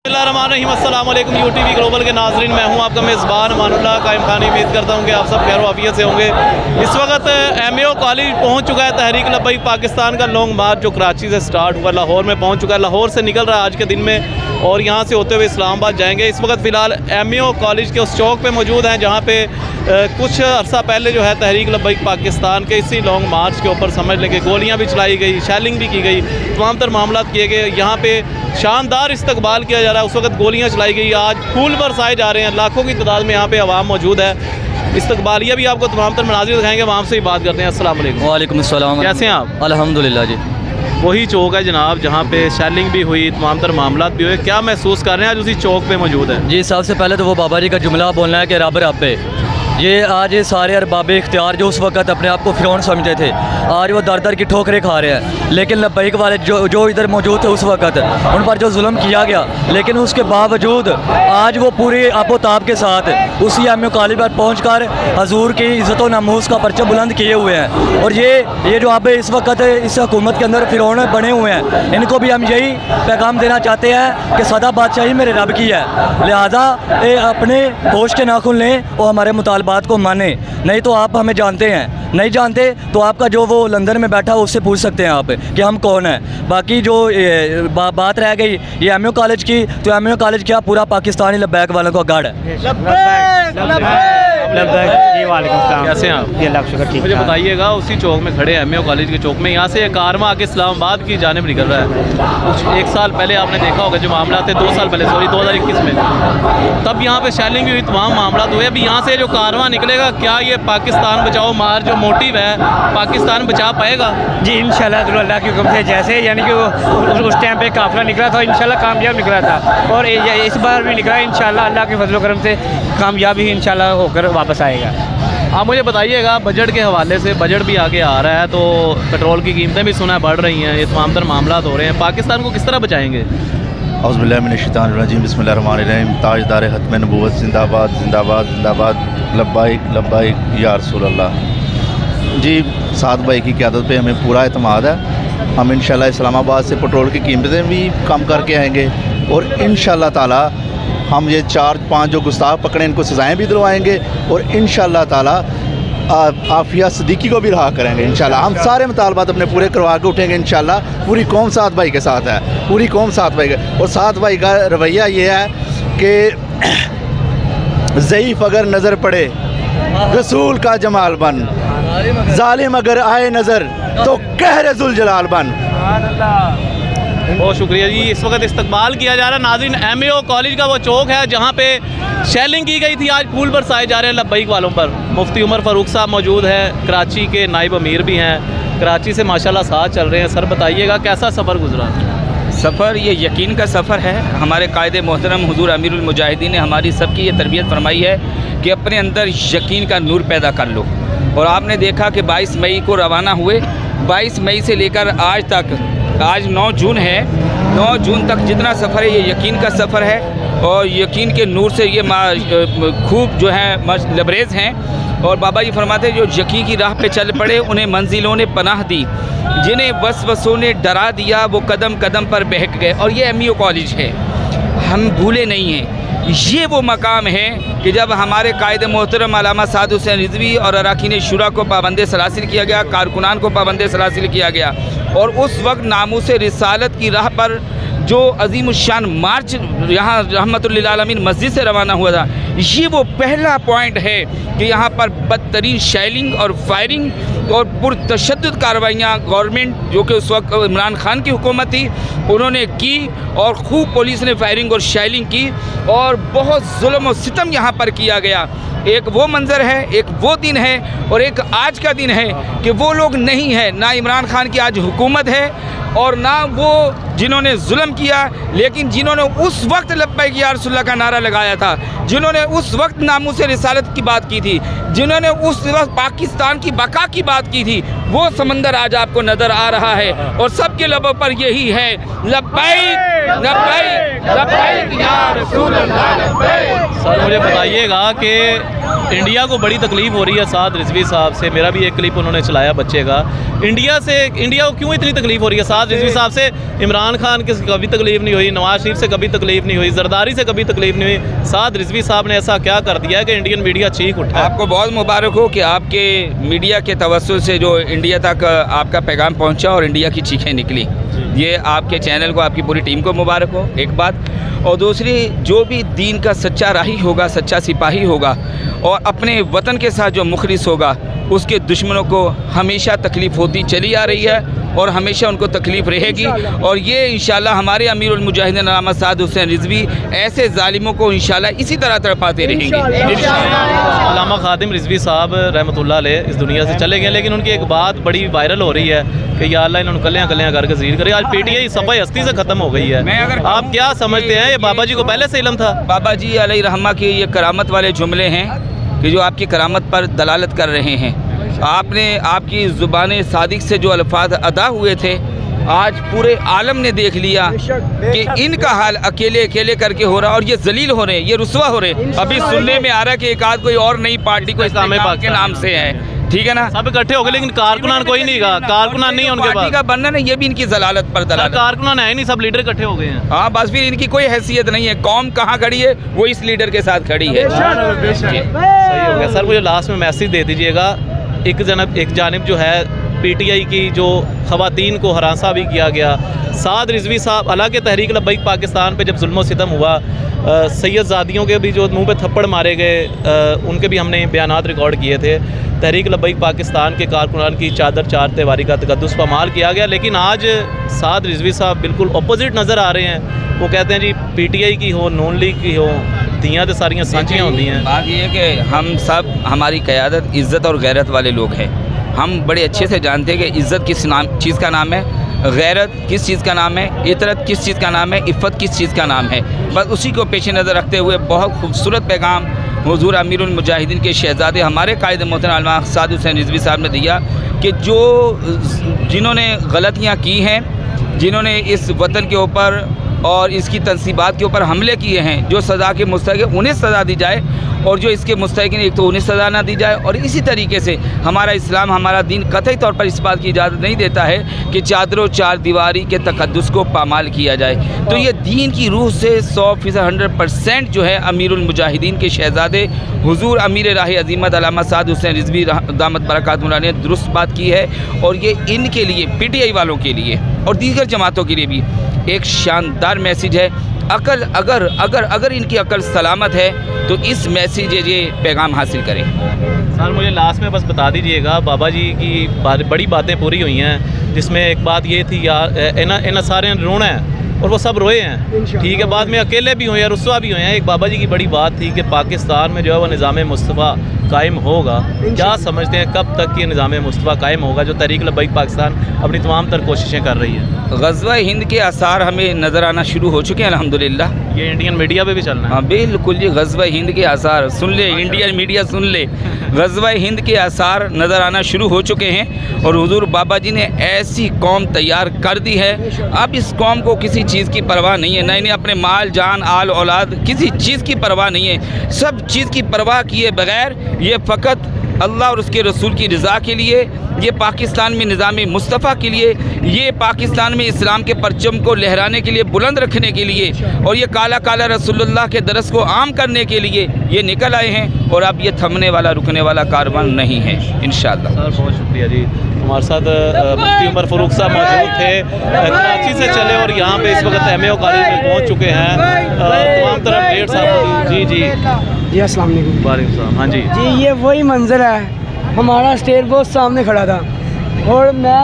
अस्सलाम वालेकुम UTV global के नाजरीन, मैं हूं आपका मेज़बान अमानुल्लाह कायम खान। उम्मीद करता हूं कि आप सब खैर वाफियत से होंगे। इस वक्त एमएओ कॉलेज पहुंच चुका है। तहरीक लब्बैक पाकिस्तान का लॉन्ग मार्च जो कराची से स्टार्ट हुआ लाहौर में पहुंच चुका है। लाहौर से निकल रहा है आज के दिन में और यहां से होते हुए इस्लामाबाद जाएंगे। इस वक्त फ़िलहाल एमएओ कॉलेज के उस चौक पर मौजूद हैं जहाँ पर कुछ अर्सा पहले जो है तहरीक लब्बैक पाकिस्तान के इसी लॉन्ग मार्च के ऊपर समझ लें कि गोलियाँ भी चलाई गई, शेलिंग भी की गई, तमाम तर मामला किए गए। यहाँ पर शानदार इस्तकबाल किया जा रहा है। उस वक्त गोलियाँ चलाई गई, आज फूल बरसाए जा रहे हैं। लाखों की तादाद में यहाँ पे आवाम मौजूद है। इस्तकबालिया भी आपको तमाम तर मनाज़िर दिखाएंगे, वहाँ से ही बात करते हैं। अस्सलाम वालेकुम। वालेकुम अस्सलाम। कैसे हैं आप? अल्हम्दुलिल्लाह जी। वही चौक है जनाब जहाँ पे शेलिंग भी हुई, तमाम तर मामला भी हुए। क्या महसूस कर रहे हैं आज उसी चौक पे मौजूद है? जी, सबसे पहले तो वो बाबा जी का जुमला बोलना है कि रब रब है। ये आज ये सारे अरबाब इख्तियार जो उस वक्त अपने आप को फ़िरौन समझते थे, आज वो दर दर की ठोकरें खा रहे हैं। लेकिन लब्बैक वाले जो इधर मौजूद थे उस वक्त, उन पर जो जुल्म किया गया, लेकिन उसके बावजूद आज वो पूरी आबोताब के साथ उसी एमएओ कॉलेज पर पहुँच कर हजूर की इज़्ज़त व नमूस का परचम बुलंद किए हुए हैं। और ये जो आप इस वक्त इस हुकूमत के अंदर फ़िरौन बने हुए हैं, इनको भी हम यही पैगाम देना चाहते हैं कि सदा बादशाही मेरे रब की है, लिहाजा अपने होश के नाखुन लें और हमारे मुतालबात को माने। नहीं तो आप हमें जानते हैं, नहीं जानते तो आपका जो वो लंदन में बैठा हो उससे पूछ सकते हैं आप कि हम कौन हैं। बाकी जो बात रह गई ये एमएओ कॉलेज की, तो एमएओ कॉलेज क्या पूरा पाकिस्तानी लब्बैक वालों का गढ़ है। कैसे हैं आप? मुझे बताइएगा, उसी चौक में खड़े हैं एमएओ कॉलेज के चौक में, यहाँ से कारवां आके इस्लामाबाद की जानिब निकल रहा है। कुछ एक साल पहले आपने देखा होगा जो मामला थे, 2 साल पहले, सॉरी 2021 में, तब यहाँ पे शेलिंग भी हुई, तमाम मामला हुए। अभी यहाँ से जो कारवां निकलेगा, क्या ये पाकिस्तान बचाओ मार जो मोटिव है पाकिस्तान बचा पाएगा? जी इंशाल्लाह अल्लाह के हुक्म से, जैसे यानी कि वो उस टाइम पे काफिला निकला था, इंशाल्लाह कामयाब निकला था और इस बार भी निकला इंशाल्लाह। अल्लाह के फजल करम से कामयाबी ही इंशाल्लाह होकर वापस आएगा। आप मुझे बताइएगा, बजट के हवाले से, बजट भी आगे आ रहा है तो पेट्रोल की कीमतें भी सुना बढ़ रही हैं, ये तमाम तर मामला हो रहे हैं, पाकिस्तान को किस तरह बचाएंगे? औज़ुबिल्लाहि मिनश्शैतानिर्रजीम, बिस्मिल्लाहिर्रहमानिर्रहीम। ताजदार खत्म नबूवत जिंदाबाद जिंदाबाद जिंदाबाद, लब्बाइक लब्बाइक या रसूल अल्लाह। जी, साद भाई की क़यादत पे हमें पूरा एतमाद है। हम इंशाल्लाह इस्लामाबाद से पेट्रोल की कीमतें भी कम करके आएंगे और इंशाल्लाह ताला हम ये 4-5 जो गुस्ताख पकड़े इनको सज़ाएँ भी दिलवाएंगे और इंशाल्लाह ताला आफिया सिद्दीकी को भी रहा करेंगे। इंशाल्लाह हम सारे मुतालबात अपने पूरे करवा के उठेंगे। इंशाल्लाह पूरी कौम साद भाई के साथ है, पूरी कौम साद भाई का। और साद भाई का रवैया ये है कि ज़ईफ़ अगर नज़र पड़े रसूल का जमाल बन, जालिम अगर आए नज़र तो कहर जुल जलाल बन। बहुत शुक्रिया जी। इस वक्त इस्तकबाल किया जा रहा है नाज़रीन, एमएओ कॉलेज का वो चौक है जहाँ पे शेलिंग की गई थी, आज फूल बरसाए जा रहे हैं लब्बैक वालों पर। मुफ्ती उमर फ़ारूक साहब मौजूद हैं, कराची के नाइब अमीर भी हैं, कराची से माशाल्लाह साथ चल रहे हैं। सर बताइएगा कैसा सफ़र गुजरा? सफ़र ये यकीन का सफ़र है। हमारे कायदे मोहतरम हुज़ूर अमीरुल मुजाहिदीन ने हमारी सबकी ये तरबियत फरमाई है कि अपने अंदर यकीन का नूर पैदा कर लो। और आपने देखा कि 22 मई को रवाना हुए, 22 मई से लेकर आज तक, आज 9 जून है, 9 जून तक जितना सफ़र है ये यकीन का सफ़र है और यकीन के नूर से ये खूब जो है लबरेज़ हैं। और बाबा जी फरमाते हैं जो यकीन की राह पे चल पड़े उन्हें मंजिलों ने पनाह दी, जिन्हें वसवसों ने डरा दिया वो कदम कदम पर बहक गए। और ये एमएओ कॉलेज है, हम भूले नहीं हैं। ये वो मकाम है कि जब हमारे कायदे मोहतरम अल्लामा साद हुसैन रिज़वी और अरकान शुरा को पाबंद सलासिल किया गया, कारकुनान को पाबंद सलासिल किया गया, और उस वक्त नामूस रिसालत की राह पर जो अज़ीमुश्शान मार्च यहाँ रहमतुल लिल आलमीन मस्जिद से रवाना हुआ था, ये वो पहला पॉइंट है कि यहाँ पर बदतरीन शेलिंग और फायरिंग और पुरतशद्दुद कार्रवाइयाँ गवर्नमेंट जो कि उस वक्त इमरान खान की हुकूमत थी उन्होंने की और खूब पुलिस ने फायरिंग और शेलिंग की और बहुत जुल्म और सितम यहाँ पर किया गया। एक वो मंज़र है, एक वो दिन है और एक आज का दिन है कि वो लोग नहीं है, ना इमरान खान की आज हुकूमत है और ना वो जिन्होंने जुल्म किया, लेकिन जिन्होंने उस वक्त लब्बैक या रसूलल्लाह का नारा लगाया था, जिन्होंने उस वक्त नामूस रिसालत की बात की थी, जिन्होंने उस वक्त पाकिस्तान की बका की बात की थी, वो समंदर आज आपको नज़र आ रहा है और सबके लबों पर यही है लब्बैक लब्बैक लब्बैक या रसूल अल्लाह लब्बैक। सर मुझे बताइएगा कि इंडिया को बड़ी तकलीफ़ हो रही है साद रिजवी साहब से। मेरा भी एक क्लिप उन्होंने चलाया बच्चे का। इंडिया को क्यों इतनी तकलीफ़ हो रही है साद रिजवी साहब से? इमरान खान की कभी तकलीफ़ नहीं हुई, नवाज शरीफ से कभी तकलीफ़ नहीं हुई, जरदारी से कभी तकलीफ़ नहीं हुई। साद रिजवी साहब ने ऐसा क्या कर दिया है कि इंडियन मीडिया चीख उठा? आपको बहुत मुबारक हो कि आपके मीडिया के तवज्जुह से जो इंडिया तक आपका पैगाम पहुंचा और इंडिया की चीखें निकली। ये आपके चैनल को, आपकी पूरी टीम को मुबारक हो, एक बात। और दूसरी, जो भी दीन का सच्चा राही होगा, सच्चा सिपाही होगा और अपने वतन के साथ जो मुखलिस होगा, उसके दुश्मनों को हमेशा तकलीफ़ होती चली आ रही है और हमेशा उनको तकलीफ़ रहेगी। और ये इंशाल्लाह हमारे अमीरुल मुजाहिदीन अल्लामा साद हुसैन रिजवी ऐसे जालिमों को इंशाल्लाह इसी तरह तड़पाते रहेंगे। अल्लामा खादिम रिजवी साहब रहमतुल्लाह अलैह इस दुनिया से चले गए, लेकिन उनकी एक बात बड़ी वायरल हो रही है कि या अल्लाह इन्होंने कलियाँ कलियाँ करके ज़हीर करे। आज पीटीआई सफ़ाई हस्ती से ख़त्म हो गई है। आप क्या समझते हैं, ये बाबा जी को पहले से इल्म था? बाबा जी अलैहि रहमा के ये करामत वाले जुमले हैं कि जो आपकी करामत पर दलालत कर रहे हैं। आपकी ज़ुबान सादिक से जो अल्फाज अदा हुए थे, आज पूरे आलम ने देख लिया कि इनका हाल अकेले अकेले करके हो रहा और ये जलील हो रहे हैं, ये रुसवा हो रहे हैं। अभी सुनने में आ रहा है कि एक आध कोई और नई पार्टी को इस्लाम के नाम से है, ठीक है ना? सब इकट्ठे हो गए, लेकिन कारकुनान कोई नहीं गा, कारकुनान नहीं है उनके पार्टी पास। का बनना है, ये भी इनकी जलालत पर दलालत। कारकुनान है नहीं, सब लीडर इकट्ठे हो गए हैं। हाँ, बस फिर इनकी कोई हैसियत नहीं है। कौम कहाँ खड़ी है, वो इस लीडर के साथ खड़ी है। सही हो गया सर। मुझे लास्ट में मैसेज दे दीजिएगा। एक जानिब जो है पीटीआई की जो ख़वातीन को हरासा भी किया गया, साद रिजवी साहब, हालांकि तहरीक लब्बैक पाकिस्तान पे जब जुल्म सितम हुआ, सैयदजादियों के भी जो मुंह पे थप्पड़ मारे गए, उनके भी हमने बयानात रिकॉर्ड किए थे। तहरीक लब्बैक पाकिस्तान के कारकुनान की चादर चार तेवारी का तकद्दुस पामाल किया गया, लेकिन आज साद रिजवी साहब बिल्कुल अपोजिट नज़र आ रहे हैं। वो कहते हैं जी पीटीआई की हो, नून लीग की हो, दियाँ तो सारियाँ सांझियाँ होती हैं। बात ये है कि हम सब, हमारी क़यादत इज़्ज़त और गैरत वाले लोग हैं। हम बड़े अच्छे से जानते हैं कि इज़्ज़त किस चीज़ का नाम है, गैरत किस चीज़ का नाम है, इतरत किस चीज़ का नाम है, इफ़्फ़त किस चीज़ का नाम है। बस उसी को पेश नज़र रखते हुए बहुत खूबसूरत पैगाम हुज़ूर अमीरुल मुजाहिदीन के शहज़ादे हमारे कायद मोहतरम अल्लामा साद हुसैन रिजवी साहब ने दिया कि जिन्होंने गलतियाँ की हैं, जिन्होंने इस वतन के ऊपर और इसकी तनसीबात के ऊपर हमले किए हैं, जो सज़ा के मुस्तहिक़ हैं उन्हें सज़ा दी जाए और जो इसके मुस्तहिक़ हैं एक तो उन्हें सज़ा ना दी जाए। और इसी तरीके से हमारा इस्लाम, हमारा दीन कतई तौर पर इस बात की इजाज़त नहीं देता है कि चादरों चार दीवारी के तक़द्दुस को पामाल किया जाए। तो ये दीन की रूह से 100% 100% जो है अमीरुल मुजाहिदीन के शहज़ादे हुज़ूर अमीर राह अज़ीमत अल्लामा साद हुसैन रिजवी दामत बरकातुहुल्लाह ने दुरुस्त बात की है। और ये इनके लिए, पीटीआई वालों के लिए और दीगर जमातों के लिए भी एक शानदार मैसेज है। अगर इनकी अकल सलामत है तो इस मैसेज ये पैगाम हासिल करें। सर मुझे लास्ट में बस बता दीजिएगा, बाबा जी की बड़ी बातें पूरी हुई हैं, जिसमें एक बात ये थी यार इन्हें सारे रोना है और वो सब रोए हैं, ठीक है। बाद में अकेले भी हुए हैं, रुस्वा भी हुए हैं। एक बाबा जी की बड़ी बात थी कि पाकिस्तान में जो है वो निज़ाम मुस्तफ़ा कायम होगा। क्या समझते हैं कब तक ये निज़ाम मुस्तफ़ा कायम होगा, जो तहरीक लब्बैक पाकिस्तान अपनी तमाम तर कोशिशें कर रही है? ग़ज़वा हिंद के आसार हमें नज़र आना शुरू हो चुके हैं अल्हम्दुलिल्लाह। ये इंडियन मीडिया पे भी चल रहा है। हाँ बिल्कुल, ये ग़ज़वा हिंद के आसार सुन ले, इंडियन मीडिया सुन ले, ग़ज़वा हिंद के आसार नज़र आना शुरू हो चुके हैं। और हुज़ूर बाबा जी ने ऐसी कौम तैयार कर दी है, अब इस कौम को किसी चीज़ की परवाह नहीं है, ना इन्हें अपने माल जान आल औलाद किसी चीज़ की परवाह नहीं है। सब चीज़ की परवाह किए बगैर ये फ़कत अल्लाह और उसके रसूल की रज़ा के लिए, ये पाकिस्तान में निज़ाम मुस्तफ़ा के लिए, ये पाकिस्तान में इस्लाम के परचम को लहराने के लिए, बुलंद रखने के लिए और ये काला काला रसूलुल्लाह के दरस को आम करने के लिए ये निकल आए हैं। और अब ये थमने वाला, रुकने वाला कारवान नहीं है इंशाअल्लाह। सर बहुत शुक्रिया जी। हमारे साथ मुफ्ती उमर फ़ारूक साहब मौजूद थे, कराची से चले और यहाँ पे इस वक्त एमएओ कॉलेज में पहुँच चुके हैं। तमाम तरफ डेढ़ साहब जी अस्सलाम वालेकुम। वालेकुम सलाम। हाँ जी जी, ये वही मंजर है, हमारा स्टेट बहुत सामने खड़ा था और मैं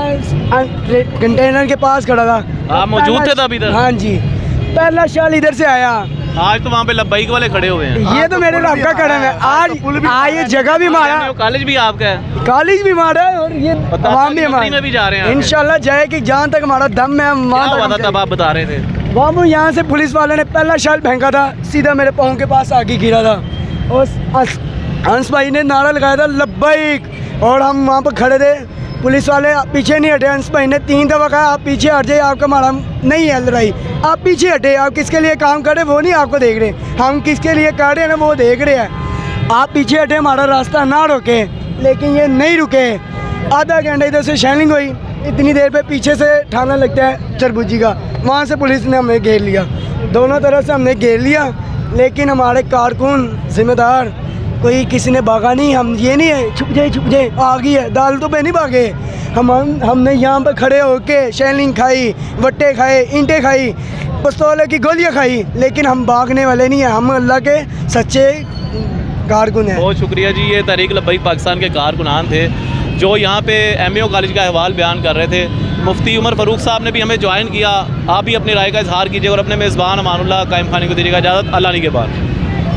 कंटेनर के पास खड़ा था। आप मौजूद थे तब इधर? हाँ जी, पहला शाल इधर से आया। आज तो वहाँ पे लब्बैक वाले खड़े हुए हैं। ये तो मेरे रब का करम है। आज ये जगह भी मारा, कॉलेज भी आपका है, कॉलेज भी मारा है और ये आवाम भी हमारा भी जा रहे हैं। इंशाल्लाह जाए कि जहाँ तक हमारा दम है वहाँ तक। तब आप बता रहे थे वहाँ वो यहाँ से पुलिस वाले ने पहला शाल फेंका था, सीधा मेरे पाँव के पास आके गिरा था और हंस भाई ने नारा लगाया था लब्बैक, और हम वहाँ पर खड़े थे। पुलिस वाले पीछे नहीं हटे। हंस भाई ने 3 दफ़ा कहा आप पीछे हट जाइए, आपका हमारा नहीं है लड़ाई, आप पीछे हटे। आप किसके लिए काम कर रहे वो नहीं आपको देख रहे, हम किसके लिए कर रहे हैं ना वो देख रहे हैं। आप पीछे हटे, हमारा रास्ता ना रोके, लेकिन ये नहीं रुके। आधा घंटा इधर से शेलिंग हुई, इतनी देर पे पीछे से थाना लगता है चरबूजी का, वहाँ से पुलिस ने हमें घेर लिया, दोनों तरफ से हमने घेर लिया। लेकिन हमारे कारकुन जिम्मेदार कोई किसी ने भागा नहीं। हम ये नहीं है छुप जाए आ गई है, अदालतों पे नहीं भागे। हमने यहाँ पे खड़े होके शेलिंग खाई, वट्टे खाए, ईंटें खाई, पिस्तौल की गोलियाँ खाई, लेकिन हम भागने वाले नहीं हैं। हम अल्लाह के सच्चे कारकुन हैं। बहुत शुक्रिया जी। ये तहरीक लब्बैक पाकिस्तान के कारकुनान थे जो यहाँ पे एमएओ कॉलेज का अहवाल बयान कर रहे थे। मुफ्ती उमर फ़ारूक साहब ने भी हमें ज्वाइन किया। आप भी अपनी राय का इजहार कीजिए और अपने मेज़बान अमानुल्लाह कायम खानी को दीजिएगा इजाज़त। अल्लाह निगहबान।